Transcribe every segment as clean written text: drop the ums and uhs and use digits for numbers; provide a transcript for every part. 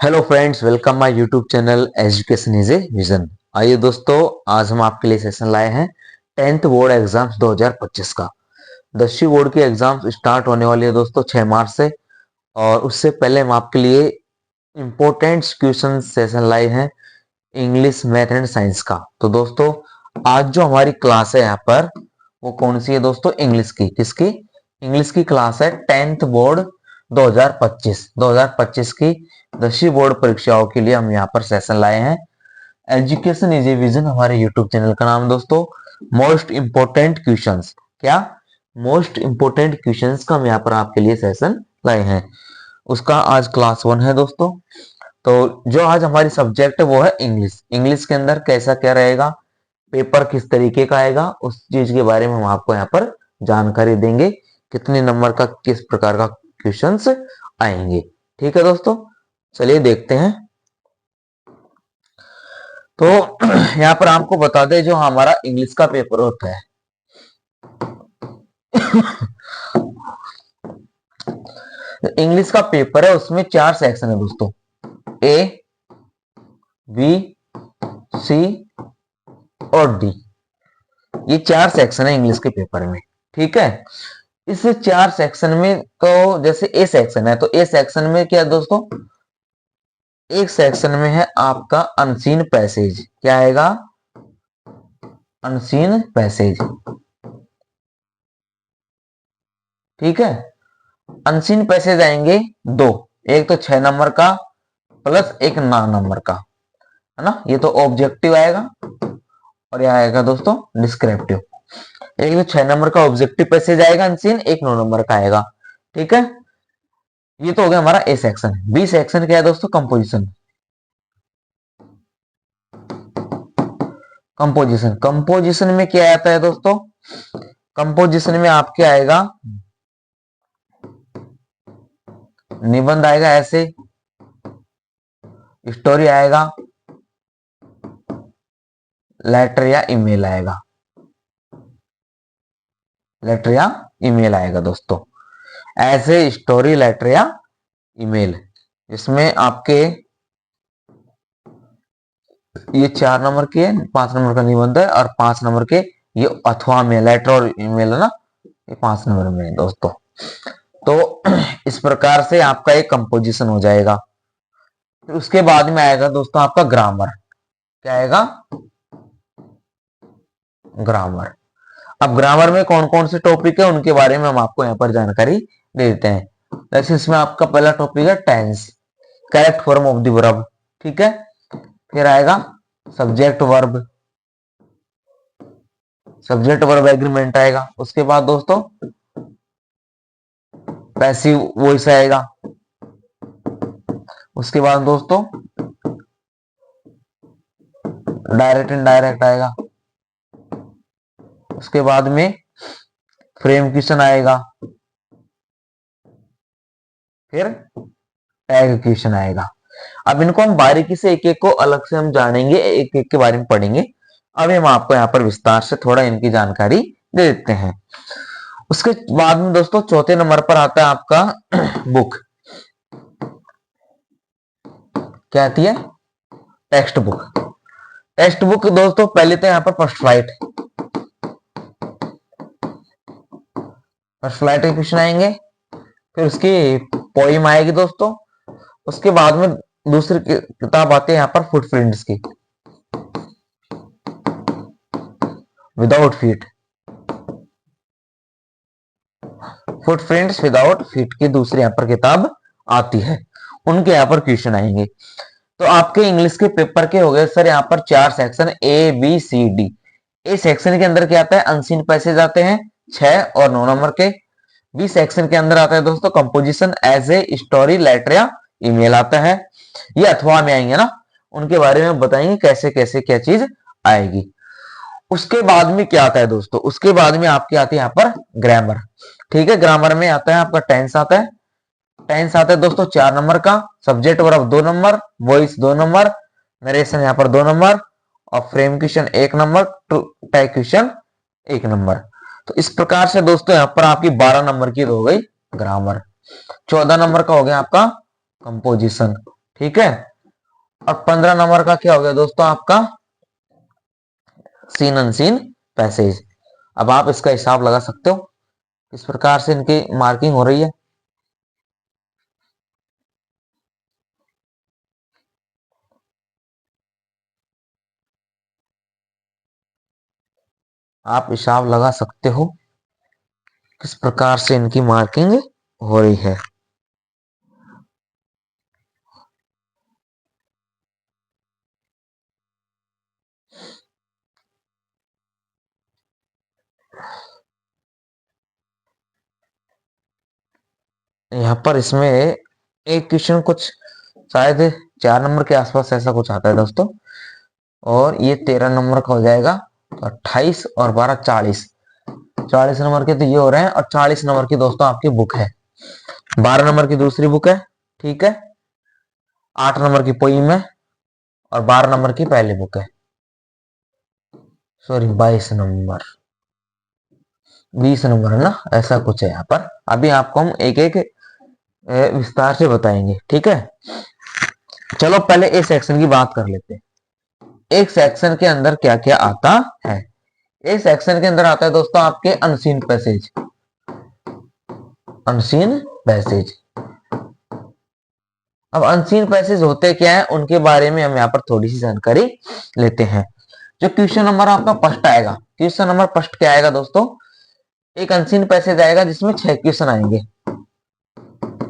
Hello friends, welcome my YouTube channel education is a vision. आइए दोस्तों, आज हम आपके लिए सेशन लाए हैं 10th बोर्ड एग्जाम्स 2025 का। 10वीं बोर्ड की एग्जाम्स स्टार्ट होने वाली है दोस्तों 6 मार्च से। और उससे पहले हम आपके लिए इम्पोर्टेंट क्वेश्चन सेशन लाए हैं इंग्लिश, मैथ एंड साइंस का। तो दोस्तों, आज जो हमारी क्लास है यहाँ पर वो कौन सी है दोस्तों? इंग्लिश की। किसकी? इंग्लिश की क्लास है 10th बोर्ड 2025 की 10वीं बोर्ड परीक्षाओं के लिए हम यहाँ पर सेशन लाए हैं। एजुकेशन इज ए विजन हमारे यूट्यूब चैनल का नाम दोस्तों। मोस्ट इंपोर्टेंट क्वेश्चंस, क्या मोस्ट इंपोर्टेंट क्वेश्चंस का हम यहाँ पर आपके लिए सेशन लाए हैं। उसका आज क्लास 1 है दोस्तों। तो जो आज हमारी सब्जेक्ट है वो है इंग्लिश। इंग्लिश के अंदर कैसा क्या रहेगा, पेपर किस तरीके का आएगा, उस चीज के बारे में हम आपको यहाँ पर जानकारी देंगे। कितने नंबर का किस प्रकार का क्वेश्चंस आएंगे। ठीक है दोस्तों, चलिए देखते हैं। तो यहाँ पर आपको बता दें, जो हमारा इंग्लिश का पेपर होता है इंग्लिश का पेपर है, उसमें 4 सेक्शन है दोस्तों। ए, बी, सी और डी। ये 4 सेक्शन है इंग्लिश के पेपर में। ठीक है, इस 4 सेक्शन में तो जैसे ए सेक्शन है, तो ए सेक्शन में क्या है दोस्तों? एक सेक्शन में है आपका अनसीन पैसेज। क्या आएगा? Unseen passage. ठीक है, अनसीन पैसेज आएंगे 2। एक तो 6 नंबर का प्लस एक 9 नंबर का, है ना। ये तो ऑब्जेक्टिव आएगा और यह आएगा दोस्तों डिस्क्रिप्टिव। एक तो 6 नंबर का ऑब्जेक्टिव पैसेज आएगा अनसीन, एक 9 नंबर का आएगा। ठीक है, ये तो हो गया हमारा ए सेक्शन। बी सेक्शन क्या है दोस्तों? कंपोजिशन। कंपोजिशन कंपोजिशन में क्या आता है दोस्तों? कंपोजिशन में आपके आएगा निबंध आएगा, ऐसे स्टोरी आएगा, लेटर या ईमेल आएगा। लेटर या ईमेल आएगा दोस्तों, ऐसे स्टोरी, लेटर या ईमेल। इसमें आपके ये 4 नंबर के 5 नंबर का निबंध है, और 5 नंबर के ये अथवा में लेटर और ईमेल है ना, ये 5 नंबर में है दोस्तों। तो इस प्रकार से आपका एक कंपोजिशन हो जाएगा। फिर उसके बाद में आएगा दोस्तों आपका ग्रामर। क्या आएगा? ग्रामर। अब ग्रामर में कौन कौन से टॉपिक है उनके बारे में हम आपको यहाँ पर जानकारी दे देते हैं। जैसे इसमें आपका पहला टॉपिक है tense, correct form of the verb. ठीक है, फिर आएगा subject verb, subject verb agreement आएगा। उसके बाद दोस्तों पैसिव वॉइस आएगा। उसके बाद दोस्तों डायरेक्ट इनडायरेक्ट आएगा। उसके बाद में फ्रेम क्वेश्चन आएगा, फिर टैग क्वेश्चन आएगा। अब इनको हम बारीकी से एक एक को अलग से हम जानेंगे, एक एक के बारे में पढ़ेंगे। अभी हम आपको यहाँ पर विस्तार से थोड़ा इनकी जानकारी दे देते हैं। उसके बाद में दोस्तों चौथे नंबर पर आता है आपका बुक। क्या आती है? Text book. टेक्स्ट बुक दोस्तों पहले तो यहाँ पर फर्स्ट फ्लाइट, फर्स्ट फ्लाइट के क्वेश्चन आएंगे, फिर उसकी पोइम आएगी दोस्तों। उसके बाद में दूसरी किताब आती है यहाँ पर फुटप्रिंट्स की, without feet. Footprints without feet की दूसरी यहाँ पर किताब आती है, उनके यहाँ पर क्वेश्चन आएंगे। तो आपके इंग्लिश के पेपर के हो गए सर यहाँ पर 4 section, A B C D. A section के अंदर क्या आता है? अनसीन पैसेज आते हैं 6 और 9 नंबर के। बी सेक्शन के अंदर आता है दोस्तों composition, as a story, letter या ईमेल आता है। ये अथवा में आएंगे ना, उनके बारे में बताएंगे कैसे कैसे क्या चीज आएगी। उसके बाद में क्या आता है दोस्तों? उसके बाद में आपकी आती है यहाँ पर ग्रामर। ठीक है, ग्रामर में आता है आपका टेंस आता है। टेंस आता है दोस्तों 4 नंबर का, subject verb 2 number, voice 2 number, narration यहाँ पर 2 नंबर, और frame question 1 number, tag question 1 number. तो इस प्रकार से दोस्तों यहाँ पर आपकी 12 नंबर की हो गई ग्रामर। 14 नंबर का हो गया आपका कंपोजिशन। ठीक है। और 15 नंबर का क्या हो गया दोस्तों आपका सीन अनसीन पैसेज। अब आप इसका हिसाब लगा सकते हो किस प्रकार से इनकी मार्किंग हो रही है। आप हिसाब लगा सकते हो किस प्रकार से इनकी मार्किंग हो रही है। यहाँ पर इसमें एक क्वेश्चन कुछ शायद 4 नंबर के आसपास ऐसा कुछ आता है दोस्तों, और ये 13 नंबर का हो जाएगा। तो 28 और 12 40, 40 नंबर के तो ये हो रहे हैं, और 40 नंबर की दोस्तों आपकी बुक है। 12 नंबर की दूसरी बुक है, ठीक है। 8 नंबर की पोइम है, और 12 नंबर की पहली बुक है। सॉरी 22 नंबर, 20 नंबर है ना, ऐसा कुछ है यहाँ पर। अभी आपको हम एक एक विस्तार से बताएंगे, ठीक है। चलो पहले इस सेक्शन की बात कर लेते हैं। एक सेक्शन के अंदर क्या क्या आता है। इस सेक्शन के अंदर आता है दोस्तों आपके अनसीन पैसेज। अनसीन पैसेज, अब अनसीन पैसेज होते क्या है उनके बारे में हम यहाँ पर थोड़ी सी जानकारी लेते हैं। जो क्वेश्चन नंबर आपका फर्स्ट आएगा, क्वेश्चन नंबर फर्स्ट क्या आएगा दोस्तों, एक अनसीन पैसेज आएगा जिसमें 6 क्वेश्चन आएंगे,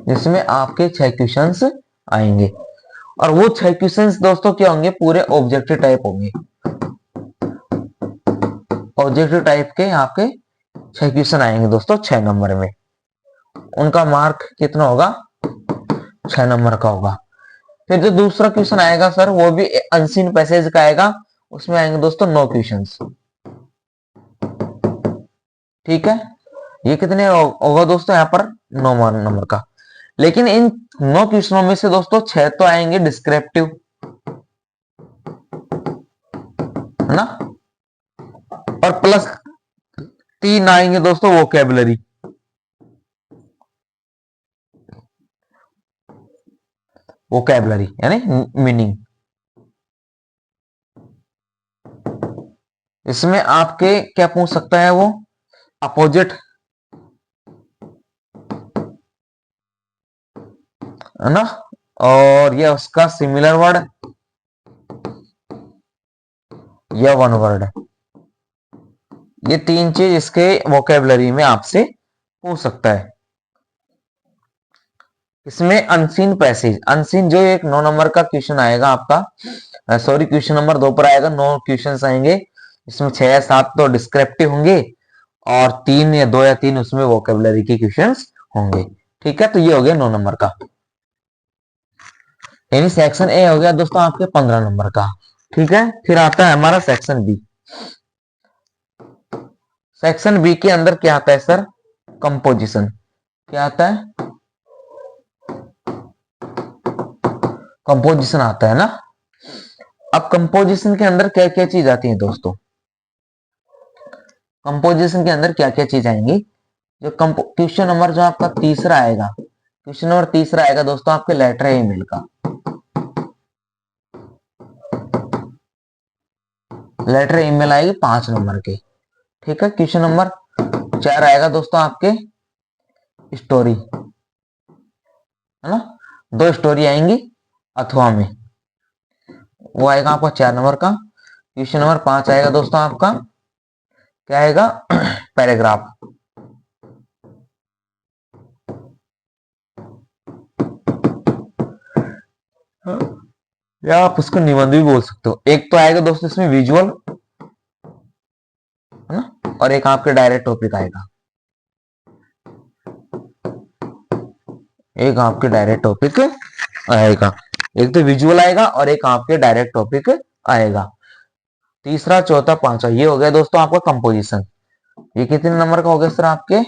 जिसमें आपके 6 क्वेश्चंस आएंगे। और वो 6 क्वेश्चंस दोस्तों क्या होंगे, पूरे ऑब्जेक्टिव टाइप होंगे। ऑब्जेक्टिव टाइप के आपके 6 क्वेश्चन आएंगे दोस्तों 6 नंबर में। उनका मार्क कितना होगा, 6 नंबर का होगा। फिर जो दूसरा क्वेश्चन आएगा सर वो भी अनसीन पैसेज का आएगा, उसमें आएंगे दोस्तों 9 क्वेश्चंस, ठीक है। ये कितने होगा दोस्तों यहाँ पर 9 नंबर का। लेकिन इन 9 क्वेश्चनों में से दोस्तों 6 तो आएंगे डिस्क्रिप्टिव, है ना, और प्लस 3 आएंगे दोस्तों वोकेबलरी। वोकेबलरी यानी मीनिंग। इसमें आपके क्या पूछ सकता है वो, अपोजिट, है ना, और ये उसका सिमिलर वर्ड या वन वर्ड। ये 3 चीज इसके वोकेबलरी में आपसे पूछ सकता है। इसमें अनसीन पैसेज, अनसीन जो एक 9 नंबर का क्वेश्चन आएगा आपका, सॉरी क्वेश्चन नंबर 2 पर आएगा, 9 क्वेश्चन आएंगे। इसमें 6 या 7 तो डिस्क्रिप्टिव होंगे, और 3 या 2 या 3 उसमें वोकेबलरी के क्वेश्चंस होंगे, ठीक है। तो ये हो गया 9 नंबर का, यानी सेक्शन ए हो गया दोस्तों आपके 15 नंबर का, ठीक है। फिर आता है हमारा सेक्शन बी। सेक्शन बी के अंदर क्या आता है सर, कंपोजिशन। क्या आता है, कंपोजिशन आता है ना। अब कंपोजिशन के अंदर क्या क्या चीज आती है दोस्तों, कंपोजिशन के अंदर क्या क्या चीज आएंगी। जो क्वेश्चन नंबर जो आपका तीसरा आएगा, क्वेश्चन नंबर तीसरा आएगा दोस्तों आपके लेटर है ईमेल का। लेटर ईमेल आएगी 5 नंबर के, ठीक है। क्वेश्चन नंबर 4 आएगा दोस्तों आपके स्टोरी, है ना, 2 स्टोरी आएंगी अथवा में, वो आएगा आपका 4 नंबर का। क्वेश्चन नंबर 5 आएगा दोस्तों आपका, क्या आएगा, पैराग्राफ। या आप उसको निबंध भी बोल सकते हो। एक तो आएगा दोस्तों इसमें विजुअल, है ना, और एक आपके डायरेक्ट टॉपिक आएगा। एक आपके डायरेक्ट टॉपिक आएगा, एक तो विजुअल आएगा और एक आपके डायरेक्ट टॉपिक आएगा। तीसरा चौथा पांचवा ये हो गया दोस्तों आपका कंपोजिशन। ये कितने नंबर का हो गया सर आपके,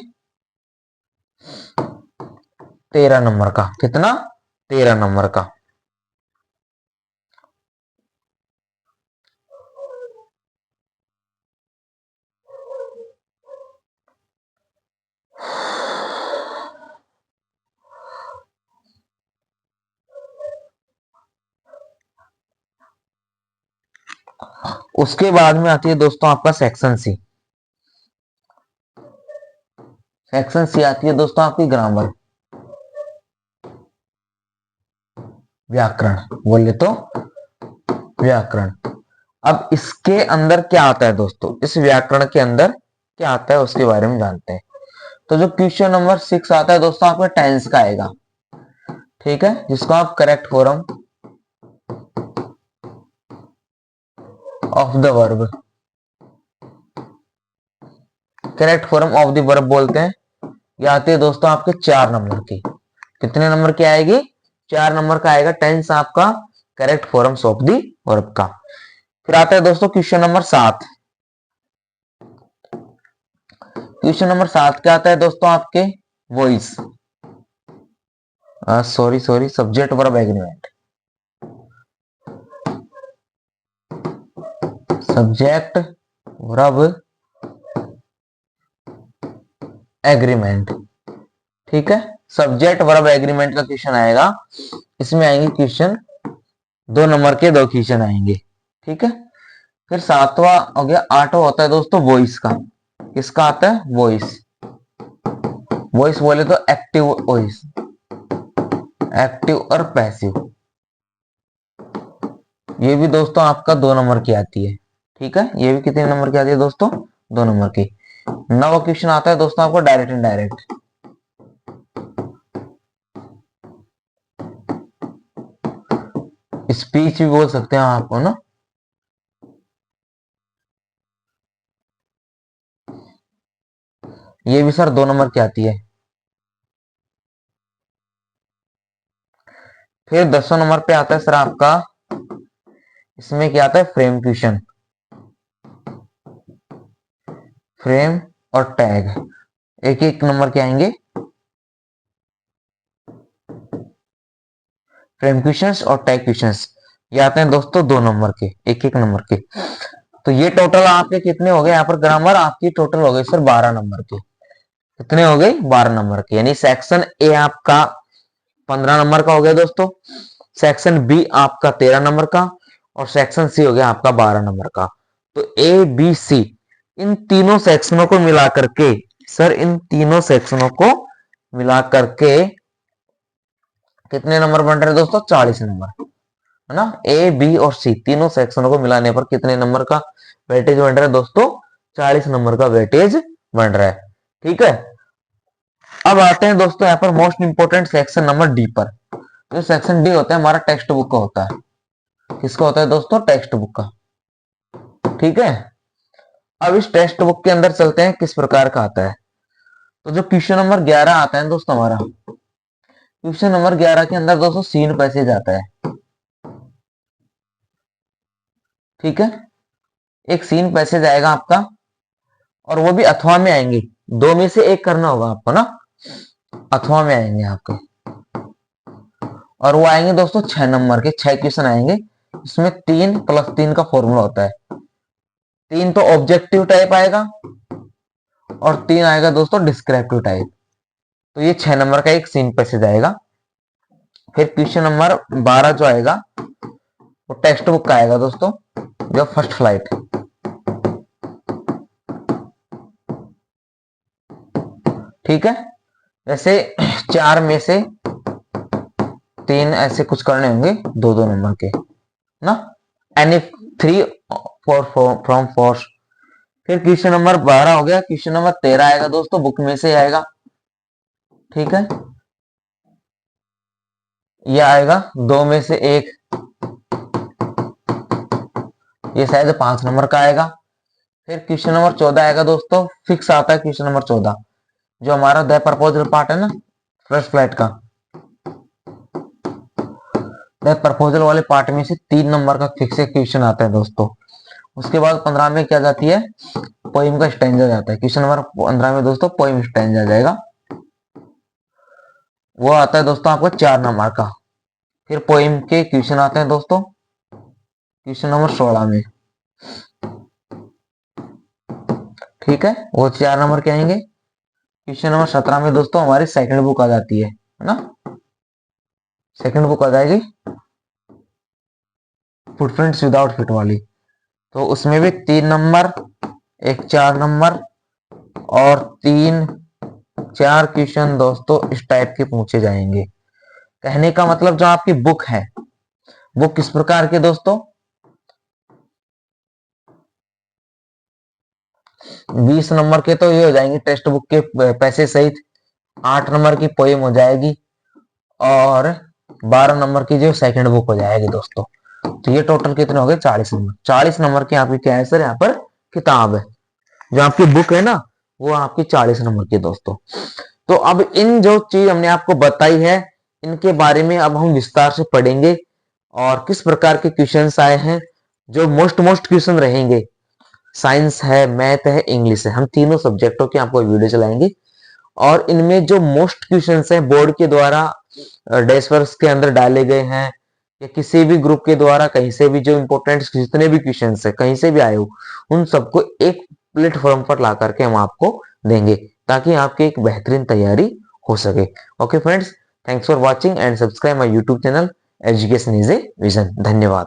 13 नंबर का। कितना, 13 नंबर का। उसके बाद में आती है दोस्तों आपका सेक्शन सी। सेक्शन सी आती है दोस्तों आपकी ग्रामर, व्याकरण, बोले तो व्याकरण। अब इसके अंदर क्या आता है दोस्तों, इस व्याकरण के अंदर क्या आता है उसके बारे में जानते हैं। तो जो क्वेश्चन नंबर 6 आता है दोस्तों आपका टेंस का आएगा, ठीक है, जिसको आप correct form of the verb, correct form of the verb बोलते हैं। ये आती है दोस्तों आपके 4 नंबर की। कितने नंबर की आएगी, 4 नंबर का आएगा टेंस आपका correct forms of the verb का। फिर आता है दोस्तों क्वेश्चन नंबर 7। क्वेश्चन नंबर 7 क्या आता है दोस्तों आपके, voice, sorry subject verb agreement, subject verb agreement, ठीक है, सब्जेक्ट वर्ब एग्रीमेंट का क्वेश्चन आएगा। इसमें आएंगे क्वेश्चन 2 नंबर के 2 क्वेश्चन आएंगे, ठीक है। फिर 7वां हो गया, 8वां होता है दोस्तों वॉइस का। किसका आता है, वॉइस। वॉइस बोले तो एक्टिव वॉइस, एक्टिव और पैसिव। ये भी दोस्तों आपका 2 नंबर की आती है, ठीक है। ये भी कितने नंबर की आती है दोस्तों, 2 नंबर की। 9वां क्वेश्चन आता है दोस्तों आपको डायरेक्ट इनडायरेक्ट, स्पीच भी बोल सकते हैं आपको ना। ये भी सर 2 नंबर की आती है। फिर 10वां नंबर पे आता है सर आपका, इसमें क्या आता है, फ्रेम क्वेश्चन, फ्रेम और टैग, एक एक नंबर के आएंगे। फ्रेम क्वेश्चंस और टैग क्वेश्चंस ये आते हैं दोस्तों 2 नंबर के, एक एक नंबर के। तो ये टोटल आपके कितने हो गए, यहाँ पर ग्रामर आपकी टोटल हो गई सर 12 नंबर के। कितने हो गए, 12 नंबर के। यानी सेक्शन ए आपका 15 नंबर का हो गया दोस्तों, सेक्शन बी आपका 13 नंबर का, और सेक्शन सी हो गया आपका 12 नंबर का। तो ए बी सी इन तीनों सेक्शनों को मिला करके सर, इन तीनों सेक्शनों को मिला करके कितने नंबर बन रहे हैं दोस्तों, 40 नंबर, है ना। ए बी और सी तीनों सेक्शनों को मिलाने पर कितने नंबर का वेटेज बन रहा है दोस्तों, 40 नंबर का वेटेज बन रहा है, ठीक है। अब आते हैं दोस्तों यहाँ पर most important section number D पर। जो सेक्शन डी होता है हमारा टेक्स्ट बुक का होता है। किसका होता है दोस्तों, टेक्स्ट बुक का, ठीक है। अब इस टेक्स्ट बुक के अंदर चलते हैं किस प्रकार का आता है। तो जो क्वेश्चन नंबर 11 आता है दोस्तों हमारा, क्वेश्चन नंबर 11 के अंदर दोस्तों सीन पैसेज आता है, ठीक है। एक सीन पैसेज आएगा आपका, और वो भी अथवा में आएंगे, 2 में से एक करना होगा आपको ना, अथवा में आएंगे आपके। और वो आएंगे दोस्तों 6 नंबर के, 6 क्वेश्चन आएंगे। इसमें 3 + 3 का फॉर्मूला होता है। 3 तो ऑब्जेक्टिव टाइप आएगा, और 3 आएगा दोस्तों डिस्क्रिप्टिव टाइप। तो ये 6 नंबर का एक सीन पैसेज आएगा। फिर क्वेश्चन नंबर 12 जो आएगा वो टेक्स्ट बुक का आएगा दोस्तों, जो फर्स्ट फ्लाइट, ठीक है। जैसे 4 में से 3 ऐसे कुछ करने होंगे 2-2 नंबर के ना, एनी 3 फ्रॉम 4। फिर क्वेश्चन नंबर 12 हो गया। क्वेश्चन नंबर 13 आएगा दोस्तों बुक में से आएगा, ठीक है। यह आएगा 2 में से 1, ये शायद 5 नंबर का आएगा। फिर क्वेश्चन नंबर 14 आएगा दोस्तों, फिक्स आता है क्वेश्चन नंबर 14, जो हमारा द प्रपोजल पार्ट है ना, फर्स्ट फ्लाइट का। द प्रपोजल वाले पार्ट में से 3 नंबर का फिक्स क्वेश्चन आता है दोस्तों। उसके बाद 15 में क्या जाती है, पोइम का स्टैंजा जाता है। क्वेश्चन नंबर 15 में दोस्तों पोइम स्टैंजा जाएगा, वो आता है दोस्तों आपका 4 नंबर का। फिर पोइम के क्वेश्चन आते हैं दोस्तों क्वेश्चन नंबर 16 में, ठीक है, वो 4 नंबर के आएंगे। क्वेश्चन नंबर 17 में दोस्तों हमारी सेकंड बुक आ जाती है ना, सेकंड बुक आ जाएगी फुटप्रिंट्स विदाउट फिट वाली। तो उसमें भी 3 नंबर, एक 4 नंबर और 4 क्वेश्चन दोस्तों इस टाइप के पूछे जाएंगे। कहने का मतलब जो आपकी बुक है वो किस प्रकार के दोस्तों, 20 नंबर के तो ये हो जाएंगे टेक्स्ट बुक के पैसे सहित, 8 नंबर की पोएम हो जाएगी और 12 नंबर की जो सेकंड बुक हो जाएगी दोस्तों। तो ये टोटल कितने हो गए, 40 नंबर। 40 नंबर की आपकी क्या है सर, यहाँ पर किताब है। जो आपकी बुक है ना वो आपकी 40 नंबर की दोस्तों। तो अब इन जो चीज हमने आपको बताई है इनके बारे में अब हम विस्तार से पढ़ेंगे और किस प्रकार के क्वेश्चंस आए हैं, जो मोस्ट क्वेश्चन रहेंगे। साइंस है, मैथ है, इंग्लिश है, हम तीनों सब्जेक्टों की आपको वीडियो चलाएंगे और इनमें जो मोस्ट क्वेश्चंस हैं बोर्ड के द्वारा डैश वर्क्स के अंदर डाले गए हैं या किसी भी ग्रुप के द्वारा कहीं से भी जो इंपॉर्टेंट जितने भी क्वेश्चंस है कहीं से भी आए हो उन सबको एक प्लेटफॉर्म पर ला करके हम आपको देंगे ताकि आपकी एक बेहतरीन तैयारी हो सके। Okay friends, thanks for watching and subscribe my YouTube channel education is a vision. धन्यवाद।